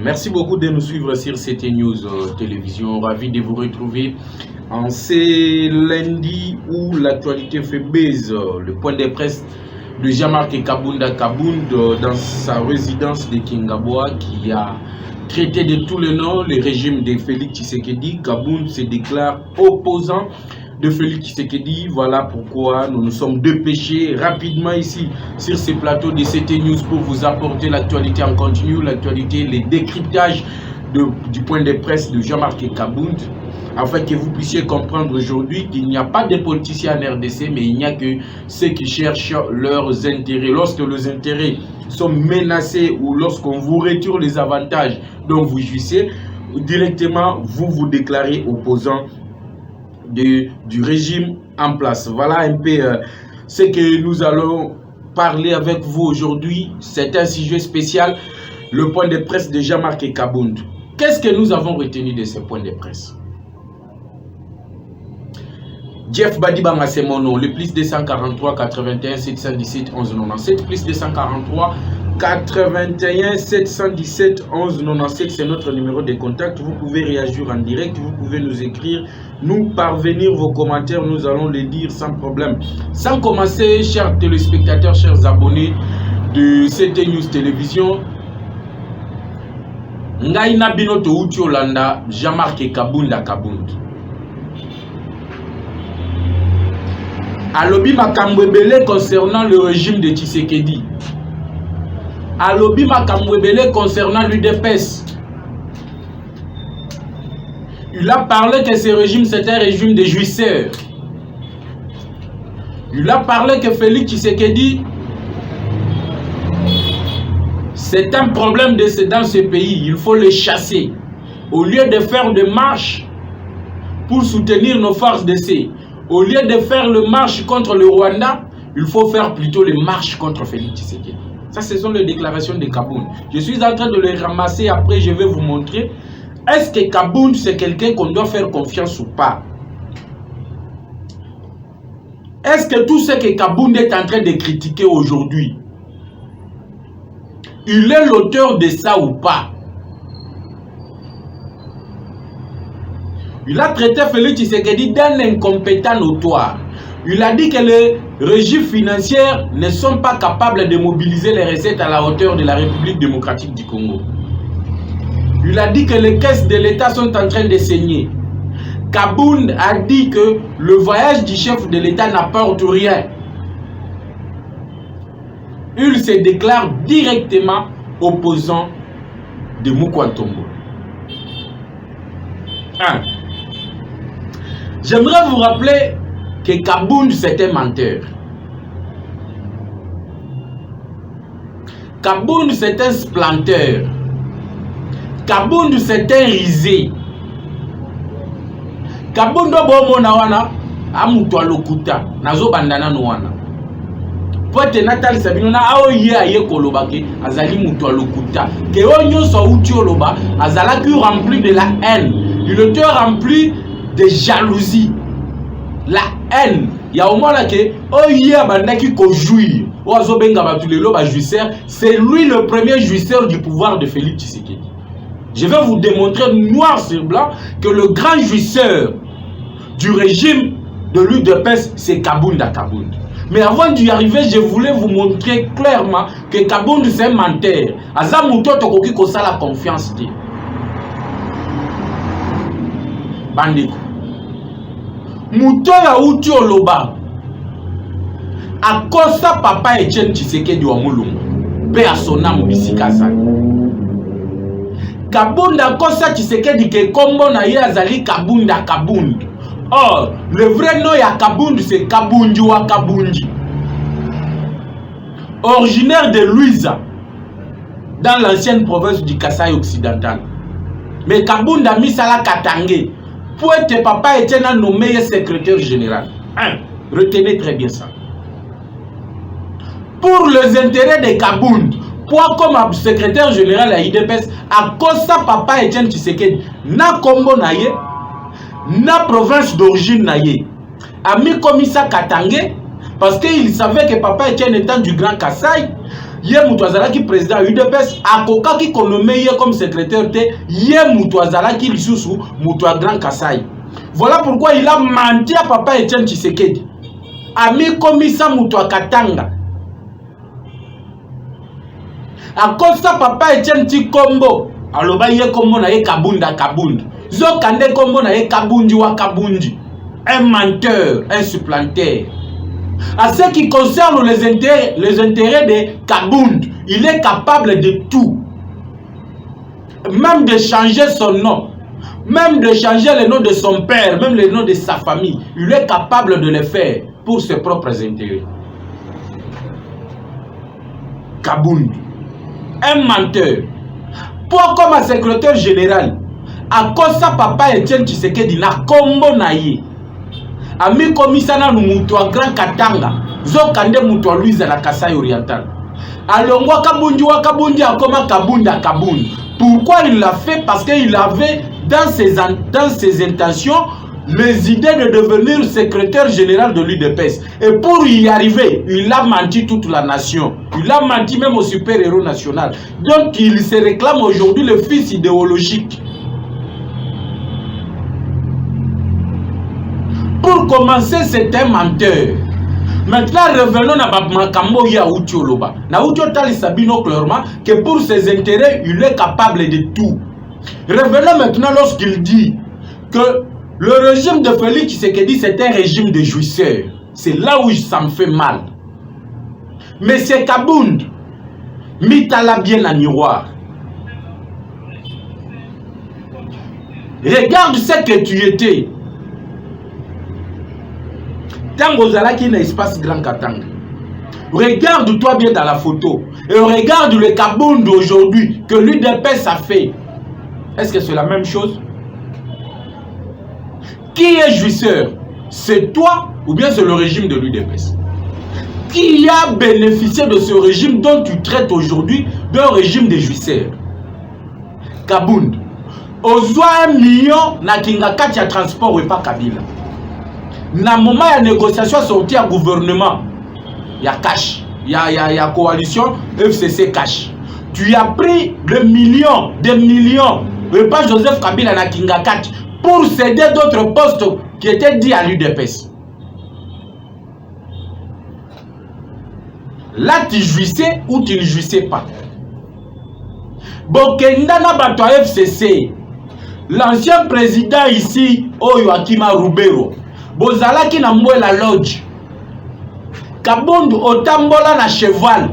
Merci beaucoup de nous suivre sur CT News Télévision. Ravi de vous retrouver en ce lundi où l'actualité fait buzz. Le point de presse de Jean-Marc Kabunda dans sa résidence de Kingaboa qui a traité de tous les noms le régime de Félix Tshisekedi. Kabound se déclare opposant de Félix Tshisekedi. Voilà pourquoi nous nous sommes dépêchés rapidement ici sur ces plateaux de CT News pour vous apporter l'actualité en continu, l'actualité, les décryptages du point de presse de Jean-Marc Kabound, afin que vous puissiez comprendre aujourd'hui qu'il n'y a pas de politiciens en RDC, mais il n'y a que ceux qui cherchent leurs intérêts. Lorsque les intérêts sont menacés ou lorsqu'on vous retire les avantages dont vous jouissez, directement vous vous déclarez opposant du régime en place. Voilà un peu ce que nous allons parler avec vous aujourd'hui. C'est un sujet spécial, le point de presse de Jean-Marc Kabound. Qu'est-ce que nous avons retenu de ce point de presse? Jeff Badibanga, c'est mon nom, le plus 243 81 717 11 97, plus 243 81 717 11 97, c'est notre numéro de contact. Vous pouvez réagir en direct, vous pouvez nous écrire, nous parvenir vos commentaires, nous allons les dire sans problème. Sans commencer, chers téléspectateurs, chers abonnés de CT News Télévision, Ngaina Binoto Utiolanda, Jean-Marc Kabunda Kabound. Alobi Makambwebele concernant le régime de Tshisekedi. Alobi Makambwebele concernant l'UDPS. Il a parlé que ce régime c'est un régime de jouisseurs. Il a parlé que Félix Tshisekedi c'est un problème dans ce pays. Il faut le chasser. Au lieu de faire des marches pour soutenir nos forces d'essai, au lieu de faire le marche contre le Rwanda, il faut faire plutôt les marches contre Félix Tshisekedi. Ça, ce sont les déclarations de Kabound. Je suis en train de les ramasser, après je vais vous montrer. Est-ce que Kabound, c'est quelqu'un qu'on doit faire confiance ou pas? Est-ce que tout ce que Kabound est en train de critiquer aujourd'hui, il est l'auteur de ça ou pas? Il a traité Félix Tshisekedi d'un incompétent notoire. Il a dit que les régimes financiers ne sont pas capables de mobiliser les recettes à la hauteur de la République démocratique du Congo. Il a dit que les caisses de l'État sont en train de saigner. Kabound a dit que le voyage du chef de l'État n'apporte rien. Il se déclare directement opposant de Mukwantombo. 1. J'aimerais vous rappeler que Kabound c'est un menteur. Kabound c'est un splanteur. Kabound c'est un risé. Kabound bomona wana amuto alokuta nazo bandana no wana. Pote Natal Sabino na aoye aye kolobake azali muto alokuta. Ke onyo so uti oloba azalaki rempli de la haine. Il était rempli de jalousie, la haine. Il y a au moins là que oye abandaki ko jouir. Oazo benga batulelo ba jouisseur, c'est lui le premier jouisseur du pouvoir de Félix Tshisekedi. Je vais vous démontrer noir sur blanc que le grand jouisseur du régime de l'UDPS c'est Kabunda Kabound. Mais avant d'y arriver, je voulais vous montrer clairement que Kabound c'est un menteur. Aza muto tokoki ko sala confiance te. Bandeko muto ya uti oloba akosa papa Etienne Tshisekedi wa Mulungu pe asona mubisika sana. Kabunda akosa Tshisekedi ke kombo na ye azali Kabunda Kabound. Or le vrai nom ya Kabound c'est Kabunji wa Kabunji, originaire de Luiza dans l'ancienne province du Kasaï occidental. Mais Kabunda misala Katangé. Pour être papa Etienne nommé secrétaire général. 1. Retenez très bien ça. Pour les intérêts de Kabound, pour comme secrétaire général à IDPS, à cause de papa Etienne Tshisekedi, na Kombo naye, na province d'origine naye, a mis comme ça Katangé, parce qu'il savait que papa Etienne étant du Grand Kasaï, Yé Moutouazala qui président UDPS, Akoka qui nommé comme secrétaire, Yé Moutouazala qui sous Moutouazala Grand Kassai. Voilà pourquoi il a menti à papa Etienne Tshisekedi. Ami Komisa Moutouazala Katanga. À cause de ça, papa Etienne Tikombo. Alors, il y a comme on a Kabunda Kabund. Zokande comme on a Kabundi wa Kabundi. Un menteur, un supplanteur. À ce qui concerne les intérêts de Kabund, il est capable de tout. Même de changer son nom. Même de changer le nom de son père. Même le nom de sa famille. Il est capable de le faire pour ses propres intérêts. Kabund. Un menteur. Pour comme un secrétaire général, à cause de papa Etienne Tshisekedi na kombo na ye. Ami komisana Moutouazala Grand Katanga. Zokande Moutouazala Louise na Kassai Oriental. Alongwa Kabundi wa Kabundi akoma Kabunda Kabund. Pourquoi il l'a fait? Parce qu'il avait dans ses intentions les idées de devenir secrétaire général de l'UDPS. Et pour y arriver, il a menti toute la nation. Il a menti même au super-héros national. Donc il se réclame aujourd'hui le fils idéologique. Pour commencer, c'est un menteur. Maintenant, revenons à Makambo Yaouti Oloba. Naouti Otali Sabino clairement que pour ses intérêts, il est capable de tout. Revenons maintenant lorsqu'il dit que le régime de Félix Tshisekedi, c'est un régime de jouisseurs. C'est là où ça me fait mal. Mais c'est Kabund, mitala bien à miroir. Regarde ce que tu étais. Tango Zalaki n'a espace Grand Katanga. Regarde-toi bien dans la photo. Et regarde le Kabund aujourd'hui que l'UDPS a fait. Est-ce que c'est la même chose? Qui est jouisseur? C'est toi ou bien c'est le régime de l'UDPS? Qui a bénéficié de ce régime dont tu traites aujourd'hui d'un régime de jouisseurs? Kabund. Ozwa 1 million na kingakati ya transport et pas Kabila. Na moment ya négociation sorti à gouvernement, il y a cash, il y a coalition FCC cash. Tu as pris des millions, et pas Joseph Kabila na kingakati pour céder d'autres postes qui étaient dits à l'UDPS. Là, tu jouissais ou tu ne jouissais pas. Bokenda na bato FCC, l'ancien président ici, Oyoakima Rubero, Bozalaki na la lodge. Kabund otambola na cheval.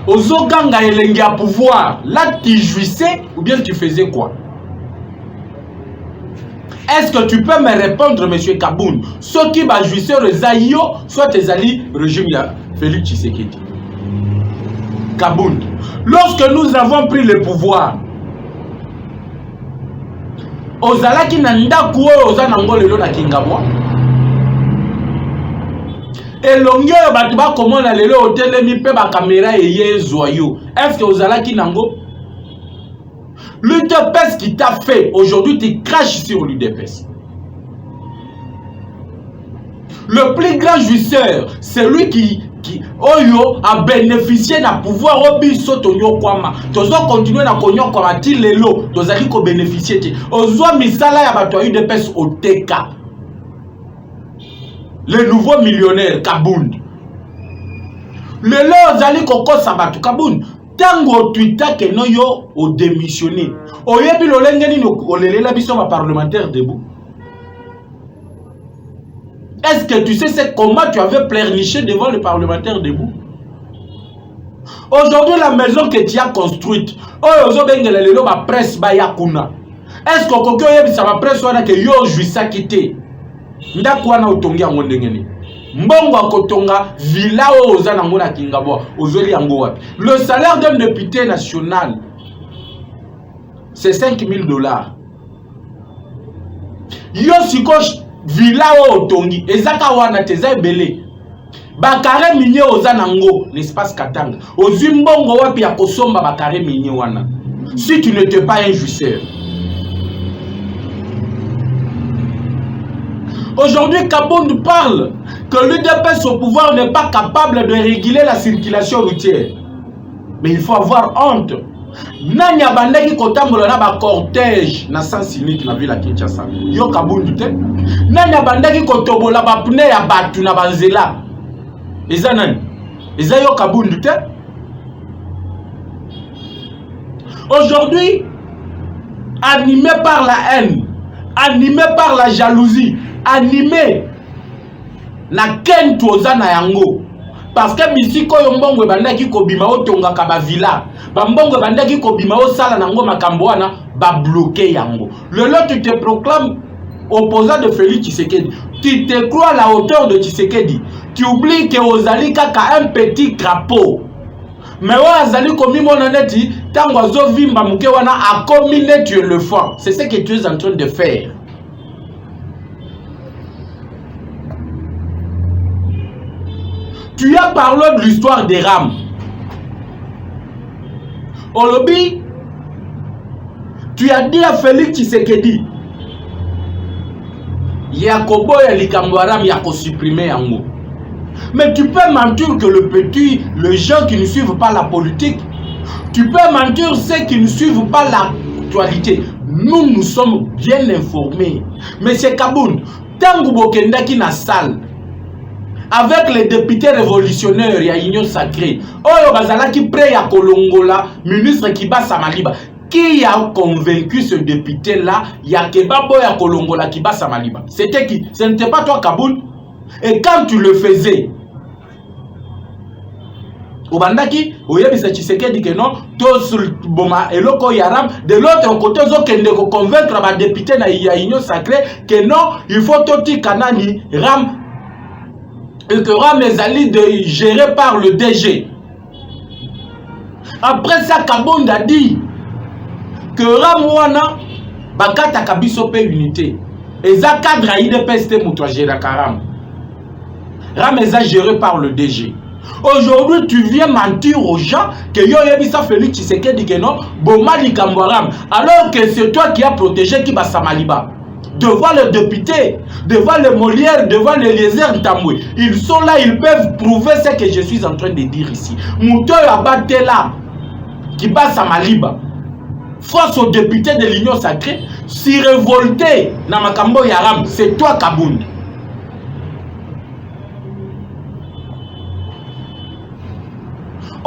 Ozoganga elenge à pouvoir. Là, tu jouissais ou bien tu faisais quoi? Est-ce que tu peux me répondre, monsieur Kabund? Ceux qui va jouisser les aïeux, soit tes alliés, régime Félix Tshisekedi. Kabund. Lorsque nous avons pris le pouvoir, Ozalaki nanda kuo ozanango lelo na Kingabwa. Et l'ongyo batuba comment la lelo hotelemi pe ba caméra et yezoyo. Est-ce que Ozalaki nango? L'UDPS qui t'a fait, aujourd'hui tu craches sur l'UDPS. Le plus grand jouisseur, c'est lui qui Oyo a bénéficié d'un pouvoir obiso tonyo kwama. Tozo continuer na konyo kwama ti lelo, tozaki ko bénéficier ti. Ozwa misala ya bato UDPS oteka. Le nouveau millionnaire Kabund. Lelo ozali koko sabatu Kabund. Tango Twitter que no yo o démissionné. Oyebi lo lengeni no olelela biso ba parlementaire debout. Est-ce que tu sais comment tu avais pleurniché devant le parlementaire debout? Aujourd'hui, la maison que tu as construite, est-ce que ça va presse que yo jouissa quitté? Ndakwana otongi yango ndengeni. Mbongo akotonga villa oza nango na Kingabwa, ozoli yango wapi? Le salaire d'un député national, c'est $5,000. Yo sikosh villa otongi ezaka wana teza ebele bakare minye oza nango l'espace Katanga ozimbongo wapi ya kosomba bakare minye wana si tu n'étais pas un jouisseur. Aujourd'hui Kabund parle que l'UDPS au pouvoir n'est pas capable de réguler la circulation routière. Mais il faut avoir honte. Nani abandaki kotambola na ba cortège na sens unique na ville ya Kinshasa. Yo Kabundu te. Nani abandaki kotobola ba pneu ya batu na banzela. Eza nani? Eza yo Kabundu te. Aujourd'hui, animé par la haine, animé par la jalousie, animé na ken toza na yango. Parce que misiko yo mbongo bandaki kobima otonga ka ba villa. Ba mbongo bandaki kobima o sala nango makambo wana ba bloquer yango. Lelo tu te proclames opposant de Félix Tshisekedi. Tu te crois à la hauteur de Tshisekedi. Tu oublies que Ozali kaka un petit crapaud. Mais ouais, Azali komi monaneti tango azo vimba muke wana a combiné tu es le fond. C'est ce que tu es en train de faire. Tu as parlé de l'histoire des rames. Au lobby, tu as dit à Félix Tshisekedi, Yakobo ya likambo ram yako supprimer yango. Mais tu peux mentir que les gens qui ne suivent pas la politique, tu peux mentir ceux qui ne suivent pas l'actualité. Nous, nous sommes bien informés. Monsieur Kaboun, tango bokendaki na salle, avec les députés révolutionnaires, il y a Union Sacrée. Oyo bazalaki prêt ya kolongola, ministre Kibasa Maliba. Qui a convaincu ce député-là, Yakebabo ya kolongola Kibasa Maliba? C'était qui? Ce n'était pas toi, Kaboun. Et quand tu le faisais, Obandaki, oyebisa Tshisekedi que non, tous boma eloko yaram, de l'autre côté, ils ont convaincre les députés na Union Sacrée que non, il faut toti kanani ram. Et que Ram Ezali de géré par le DG. Après ça, Kabonde a dit que Ram Wana Bakata Kabiso pe unité. Et ça cadre à IDPST Moutoua géré Karam. Ram Eza géré par le DG. Aujourd'hui, tu viens mentir aux gens que yo yebisa Félix Tshisekedi que non, Boma Likamboram. Alors que c'est toi qui as protégé Kibasa Maliba. Devant les députés, devant les Molières, devant les Eliezer Ntambwe. Ils sont là, ils peuvent prouver ce que je suis en train de dire ici. Mouto Abate là, qui passe à Maliba, face aux députés de l'Union Sacrée, si révolté dans Makambo Yaram, c'est toi Kabound.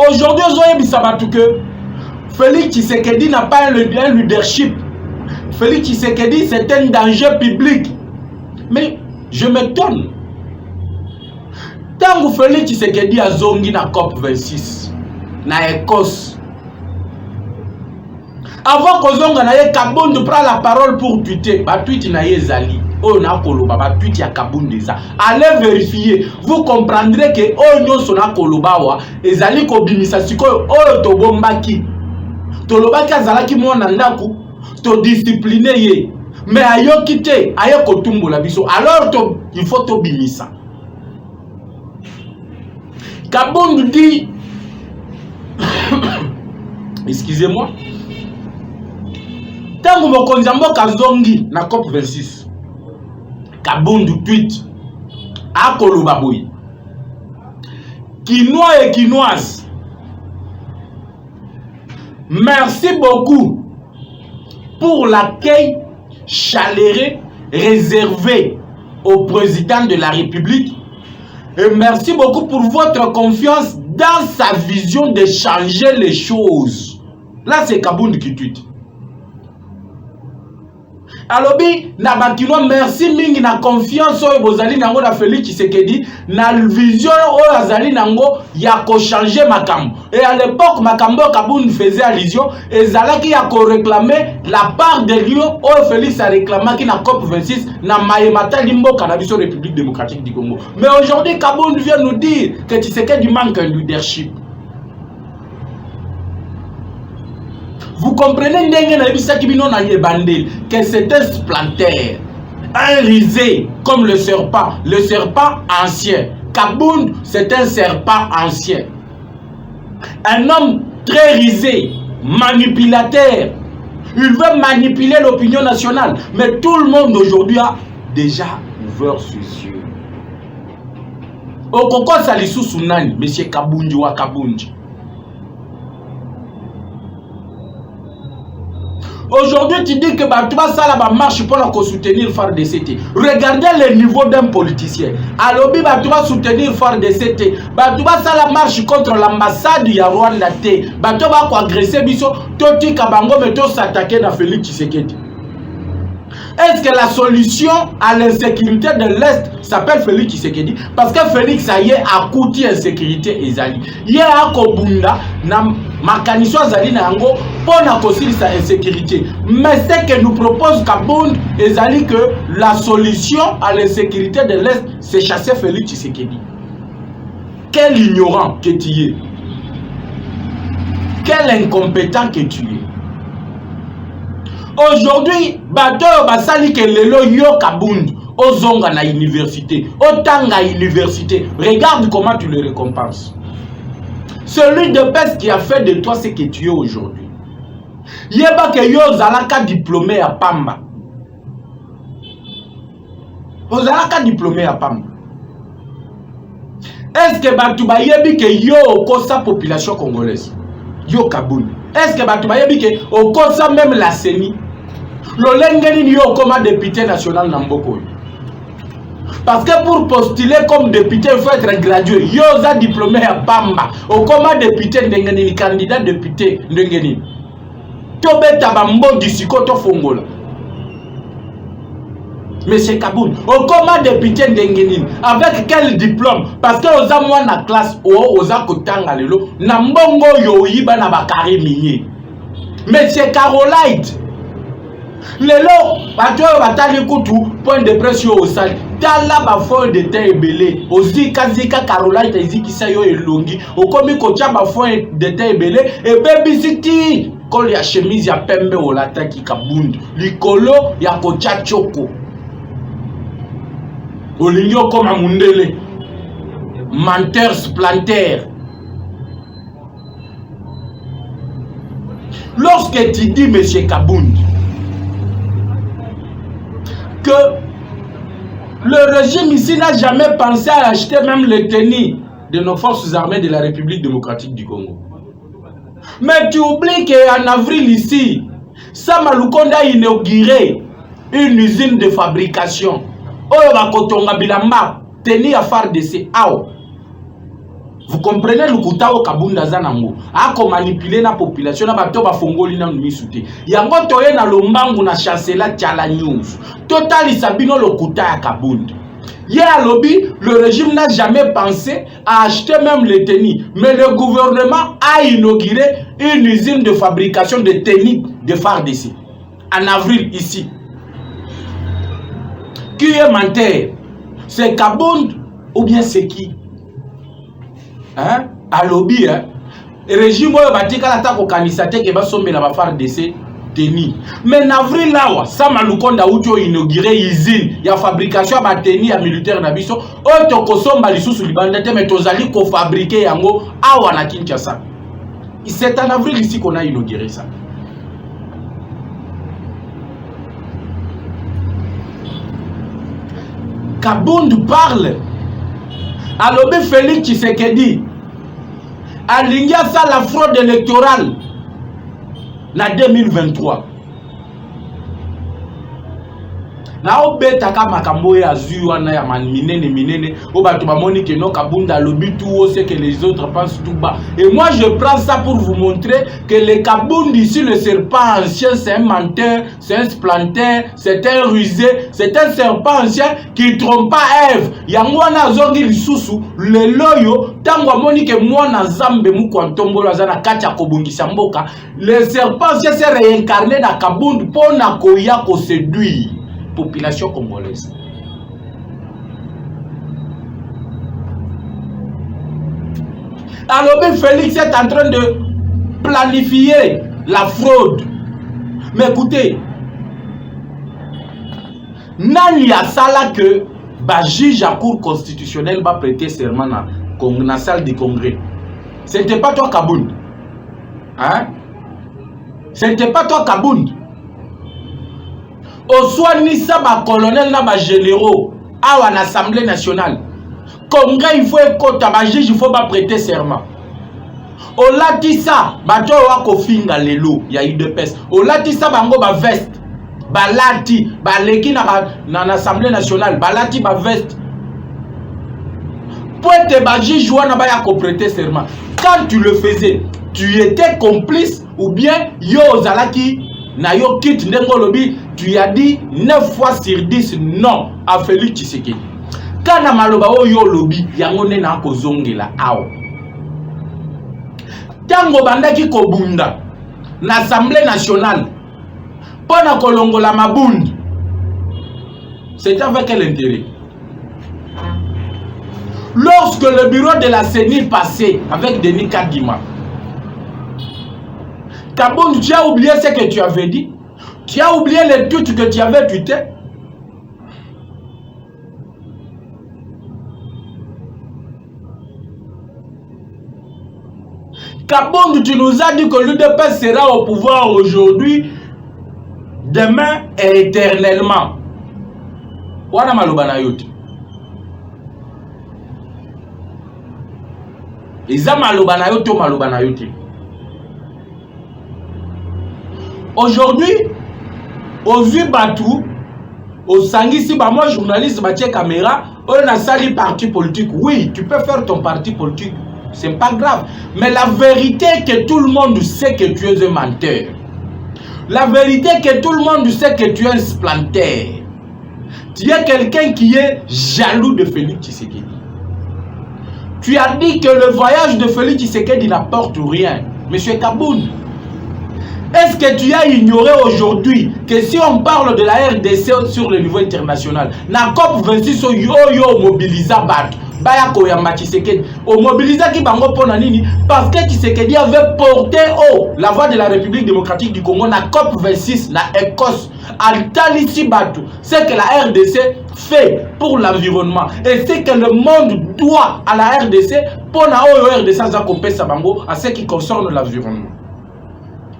Aujourd'hui, que Félix Tshisekedi n'a pas un leadership. Félix Tshisekedi, c'est un danger public. Mais je m'étonne. Tant que Félix Tshisekedi a zongi na COP26, na Écosse, avant que zonga na ye Kabound prend la parole pour tweeter, ba tweet na ye zali. Oh na koloba ba tweet ya Kabound deza. Allez vérifier, vous comprendrez que oh nyo sona koloba wa ezali ko bimisa sikoyo oh to bombaki. To lobaki azalaki mwana ndaku. To discipliner ye, mais ayo kite ayo kotumbo la biso, alors il faut to bimisa. Kabound dit excusez-moi, tango mokonzi mboka zongi na COP26, Kabound tweet akoloba boy, Quinois et Quinoises, merci beaucoup pour l'accueil chaleureux réservé au président de la République. Et merci beaucoup pour votre confiance dans sa vision de changer les choses. Là, c'est Kabound qui tweet. Alobi, na bakino merci mingi na confiance oyo bozali nango na Félix Tshisekedi na vision oyo azali nango ya ko changer makambo. Et à l'époque makambo Kabound faisait allusion ezalaki ya ko réclamer la part de Lyon oyo Félix a réclamé na COP26 na Mayemata Limboka na biso République démocratique du Congo. Mais aujourd'hui Kabound vient nous dire que Tshisekedi manque un leadership. Vous comprenez que c'est un splanter, un risé comme le serpent ancien. Kabound, c'est un serpent ancien. Un homme très risé, manipulateur. Il veut manipuler l'opinion nationale. Mais tout le monde aujourd'hui a déjà ouvert ses yeux. Au Koko Salissou Sounani, M. Kaboundji wa Kaboundji. Aujourd'hui, tu dis que tu vas ça là marche pour soutenir FARDC. Regardez le niveau d'un politicien. Alors, tu vas soutenir FARDC. Tu vas ça la marche contre l'ambassade de Rwanda. Tu vas agresser biso. Tu vas s'attaquer à Félix Tshisekedi. Est-ce que la solution à l'insécurité de l'Est s'appelle Félix Tshisekedi? Parce que Félix a à coûté insécurité ezali. Il a kobunda na makaniso azali na yango pour na kosilisa insécurité. Mais ce que nous propose Kabound ezali que la solution à l'insécurité de l'Est c'est chasser Félix Tshisekedi. Quel ignorant que tu es. Quel incompétent que tu es. Aujourd'hui, bato basali ke lelo yo Kabound ozonga na université, otanga université. Regarde comment tu le récompenses. Celui de peste qui a fait de toi ce que tu es aujourd'hui. Yeba ke yo zalaka diplômé à Pamba. Ozalaka diplômé à Pamba. Est-ce que batu ba yebi ke yo kosa population congolaise? Yo Kabound. Est-ce que batu ba yebi ke okosa même la CENI? L'olengeni yo comme député national Namboko. Parce que pour postuler comme député, il faut être gradué. Yo za diplômé à Pamba. Au comme député ndengeni, candidat député ndengeni. Tobeta bambo disiko to fongola. Monsieur Kabound, au comme député ndengeni, avec quel diplôme? Parce que oza moi na classe o oza kotanga lelo na mbongo yo yiba na bakari minye. Monsieur Carolite lelo bato batali kutu point de pression au sali tala ba fond de terre belé ozika zika Caroline ezikisa yo elongi okomi kocha ba fond de terre belé et baby city kol ya chemise ya pembe olataki Kabound likolo ya kocha choko olingo comme mundele menteur supplantaire. Lorsque tu dis monsieur Kabound que le régime ici n'a jamais pensé à acheter même les tenues de nos forces armées de la République démocratique du Congo. Mais tu oublies qu'en avril ici, Sama Lukonda a inauguré une usine de fabrication. Oyo bakotonga bilamba tenue à FARDC. Vous comprenez le koutao Kabound azanango ako manipuler la population na bato ba fongoli na misute yango toye na lombangu na chancela Tchala News total isabino le kouta ya Kabound. Hier lobby le régime n'a jamais pensé à acheter même les tenues, mais le gouvernement a inauguré une usine de fabrication de tenues de FARDC en avril ici. Qui est menteur? C'est Kabound ou bien c'est qui? Hein? À lobby, hein? Le régime batika la tako kanisate ke ba sombe na ba FARDC teni. Mais en avril là, Sama Lukonda uto inauguré usine ya fabrication ba teni ya militaire na biso. Oto kosomba lisusu libanda te mais tozali ko fabriquer yango awa na Kinshasa. C'est en avril ici qu'on a inauguré ça. Kabound parle. Alors Félix Tshisekedi alingia ça la fraude électorale en 2023. Na obeta kama kamboye azui na ya minene o bato bamoni que no Kabound alobi tout c'est que les autres pensent tout bas. Et moi je prends ça pour vous montrer que le Kabound ici, le serpent ancien, c'est un menteur, c'est un supplanteur, c'est un rusé, c'est un serpent ancien qui trompe pas Ève. Yango na zongi lisusu le loyo tango amoni que moi na Zambe mu kwantombolo azana kacha kobungisa mboka. Le serpent ancien s'est réincarné dans Kabound pour na koya ko séduire population congolaise. Alors Félix est en train de planifier la fraude. Mais écoutez, Nani a ça là que bah juge à cour constitutionnelle va prêter serment dans la salle du congrès. Ce n'était pas toi Kabound. Hein? Ce n'était pas toi Kabound. Au soit ni ça ba colonel na ba généraux à l'Assemblée nationale. Congrès il faut écouter ba juge il faut pas prêter serment. Olatisa bato wako finga lelo ya UDPS. Olatisa bango ba veste. Balati baleki na l'Assemblée nationale, balati ba veste. Pointe ba juge wana ba ya ko prêter serment. Quand tu le faisais, tu étais complice ou bien yo ozalaki na yo kit ndengo lobi, tu as dit 9 fois sur 10 non à Félix Tshisekedi. Quand na maloba oyo lobi yango ne na ko zongela awo. Tango bandaki ko bunda na l'Assemblée nationale pendant kolongola mabundi, c'était avec quel intérêt? Lorsque le bureau de la CENI passait avec Denis Kadima, Kabound, tu as oublié ce que tu avais dit? Tu as oublié les tweets que tu avais tweeté? Kabound, tu nous as dit que l'UDPS sera au pouvoir aujourd'hui, demain et éternellement. Wana maloba na yote. Iza maloba na yote, maloba na yote. Aujourd'hui, au vu Batou, au Sangisi, bah moi journaliste, bah tiens caméra, on a sali parti politique. Oui, tu peux faire ton parti politique, c'est pas grave. Mais la vérité est que tout le monde sait que tu es un menteur. La vérité est que tout le monde sait que tu es un splanter. Tu es quelqu'un qui est jaloux de Félix Tshisekedi. Tu as dit que le voyage de Félix Tshisekedi n'apporte rien. Monsieur Kabound, est-ce que tu as ignoré aujourd'hui que si on parle de la RDC sur le niveau international, na COP26 yo mobilisa bat baya koyamba Tshisekedi o mobilisa ki bango pona nini parce que Tshisekedi avait porté haut la voix de la République démocratique du Congo na COP26 na Écosse altalissi batu. C'est que la RDC fait pour l'environnement et c'est que le monde doit à la RDC pona o RDC za kopesa bango à ce qui concerne l'environnement.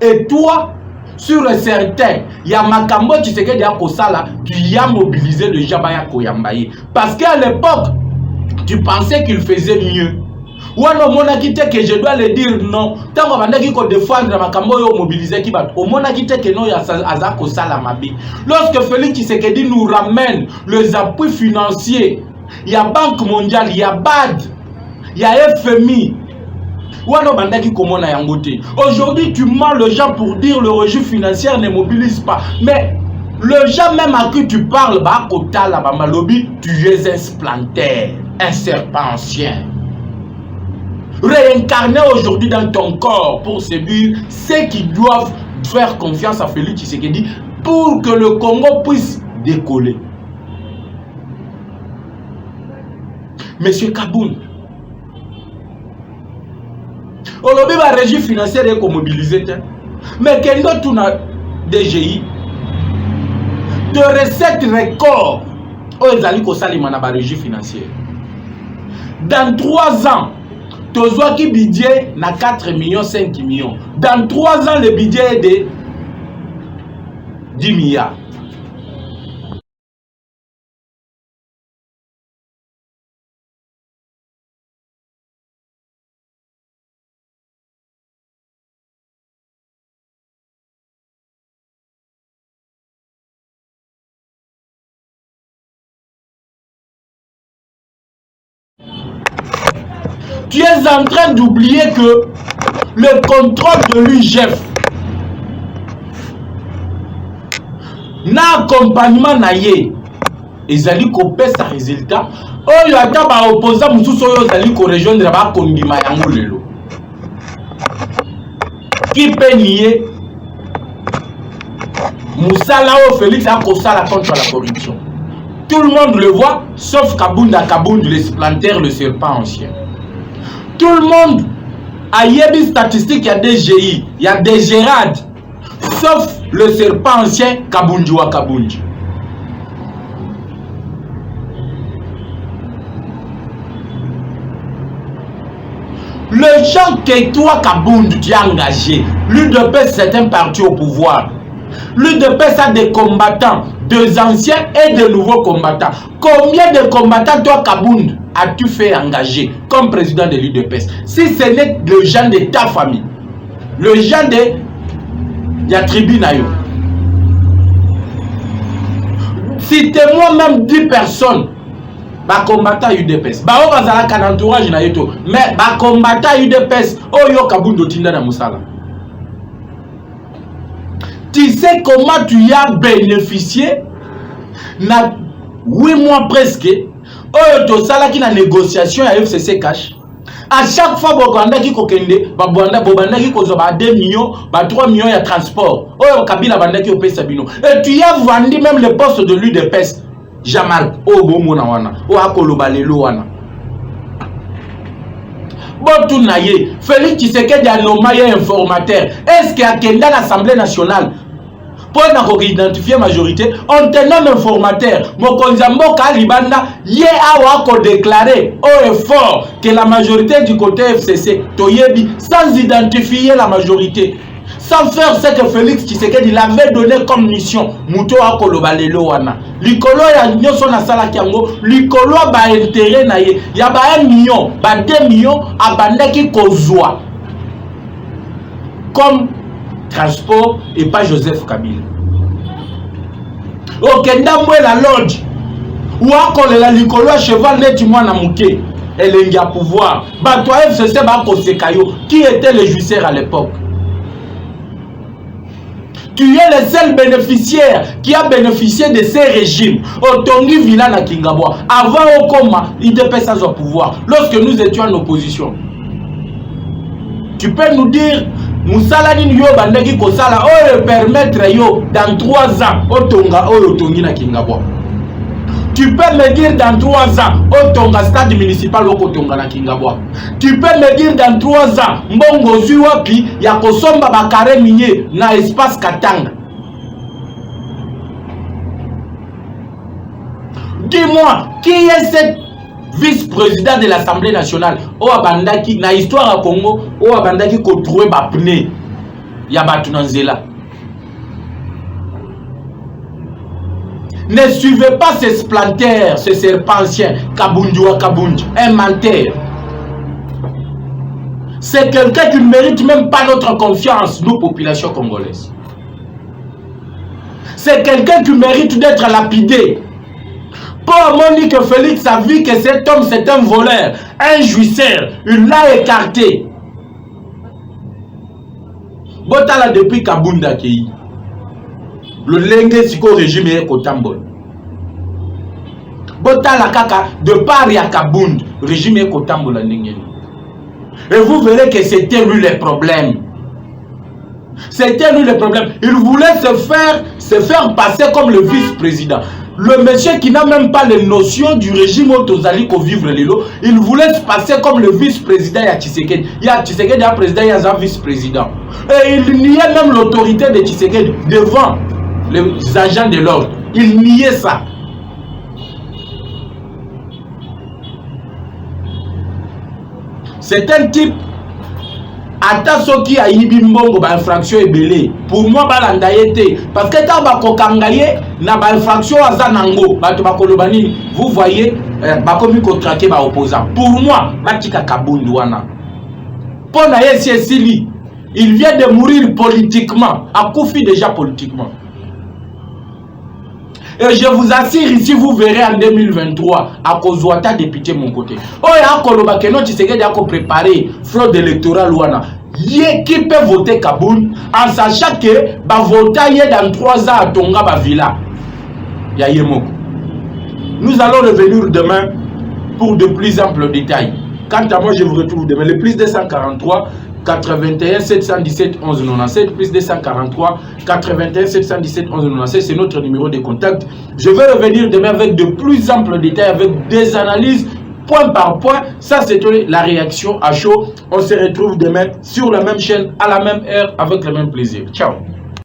Et toi, sur un certain, il y a Makambo Tshisekedi à Kosala qui a mobilisé le Jabaya Koyambaye. Parce qu'à l'époque, tu pensais qu'il faisait mieux. Ou alors, on a quitté que je dois le dire non. Tant qu'on a dit qu'on défendre Makambo yo mobilisé qui bat. On a quitté que non, il y a Aza Kosala Mabi. Lorsque Félix Tshisekedi nous ramène les appuis financiers, il y a Banque mondiale, il y a BAD, il y a FMI. Aujourd'hui, tu mens les gens pour dire le registre financier ne mobilise pas. Mais le gens même à qui tu parles, tu es un splanter, un serpent ancien. Réincarné aujourd'hui dans ton corps pour séduire ceux qui doivent faire confiance à Félix Tshisekedi pour que le Congo puisse décoller. Monsieur Kabound, aujourd'hui, la régie financière est mobilisée. Mais quel d'autre a DGI de recettes records aux alliés la régie financière. Dans 3 ans, tu as un budget na 4 millions, 5 millions. Dans 3 ans, le budget est de 10 milliards. Tu es en train d'oublier que le contrôle de l'UGF na accompagnement na ye ezali ko pesa résultat oyo ata ba opposant mususu oyo ezali ko rejoindre ba kondima yango lelo qui peut nier musala o Félix a kosala contre la corruption. Tout le monde le voit sauf Kabound le splanter, le serpent ancien. Tout le monde a des statistiques, il y a des GI, il y a des Gérard, sauf le serpent ancien Kabound wa Kabound. Le gens que toi Kabound tu as engagé, l'UDPS c'est un parti au pouvoir. L'UDPS a des combattants, des anciens et de nouveaux combattants. Combien de combattants toi Kabound as-tu fait engager comme président de l'UDPS? Si ce n'est le gens de ta famille, le gens de la tribu Nayo. Citez-moi même 10 personnes. Ba combattant UDPS. Ba o bazala kan entourage na yeto. Mais ba combattant UDPS oyo kabundo tinda na musala. Tu sais comment tu as bénéficié na 8 mois presque oyo to sala ki na négociation ya FCC cash. À chaque fois bokanda ki kokende ba bobanda ki kozo ba 2 millions, ba 3 millions ya transport. Oyo Kabila banda ki opesa bino. Et tu as vendu même le poste de l'UDPS. Jean-Marc o bomona wana o akoloba lelo wana. Botu na ye Félix Tshisekedi a nommé informateur. Est-ce qu'il a kenda à l'Assemblée nationale pour identifier majorité? On te nomme informateur. Mokonzambo Kalibanda ye awa ko déclaré au effort que la majorité du côté FCC toyebi sans identifier la majorité. Sans faire ce que Félix Tshisekedi l'avait donné comme mission. Muto akoloba lelo wana. Likolo ya nyoso na sala kiango, likolo ba intérêt na ye. Ya ba 1 million, ba 2 millions abandaki kozwa. Comme transport et pas Joseph Kabila. Okenda mwe la lodge. Ou akolela likolo cheval neti mwana muke. Elengi a pouvoir. Ba toi FCC ba ko sekayo. Qui était le jouisseur à l'époque? Tu es le seul bénéficiaire qui a bénéficié de ces régimes. Otongi Vila na Kingabwa. Avant Okoma, il dépêche sans pouvoir. Lorsque nous étions en opposition. Tu peux nous dire, Moussaladine yo bandaki kosala, oh permettre yo dans 3 ans, Otonga, Otongi na Kingabwa. Tu peux me dire dans 3 ans, Otonga stade municipal Otonga na Kingabwa. Tu peux me dire dans 3 ans, Mbongo Zuwapi, Yakosomba Bakare Minier na espace Katanga. Dis-moi, qui est cette vice-président de l'Assemblée nationale? O abandaki, na histoire à Congo, o abandaki ko trouver ba pneu. Ya batu nanzela. Ne suivez pas ces splanters, ces serpentiens, Kabundu à Kabundu, un menteur. C'est quelqu'un qui ne mérite même pas notre confiance, nous, population congolaise. C'est quelqu'un qui mérite d'être lapidé. Pour moi, dit que Félix a vu que cet homme, c'est un voleur, un jouisseur, il l'a écarté. Botala depuis Kabunda Kei. Le lengue siko régime est Kotambol. Botala kaka de par ya Kabund, régime est Kotambol la lengue. Et vous verrez que c'était lui le problème. C'était lui le problème. Il voulait se faire passer comme le vice-président. Le monsieur qui n'a même pas les notions du régime Otozali qu'on vivre les lots, il voulait se passer comme le vice-président ya Tshisekedi. Ya Tshisekedi ya président, ya un vice-président. Et il niait même l'autorité de Tshisekedi devant les agents de l'ordre. Il niait ça. C'est un type Ataso qui a ibi mbongo ba infraction ebele. Pour moi balanda yete parce que ta ba kokangaye na ba infraction azanango bato bakoloba nini. Vous voyez ba komi ko traquer ba opposant. Pour moi batika Kabundu wana. Pona yesi esili. Il vient de mourir politiquement, akufi déjà politiquement. Et je vous assure ici, vous verrez en 2023, à Kozouata député mon côté. Oh, il y a Koloba Keno Tshisekedi a préparé fraude électorale ouana. Qui peut voter Kaboun en sachant que va voter dans 3 ans à Tonga ba villa. Ya Yemoko. Nous allons revenir demain pour de plus amples détails. Quant à moi, je vous retrouve demain. Le plus 243 81 717 11 97 plus 243 81 717 11 97, c'est notre numéro de contact. Je vais revenir demain avec de plus amples détails, avec des analyses point par point. Ça, c'était la réaction à chaud. On se retrouve demain sur la même chaîne, à la même heure, avec le même plaisir. Ciao.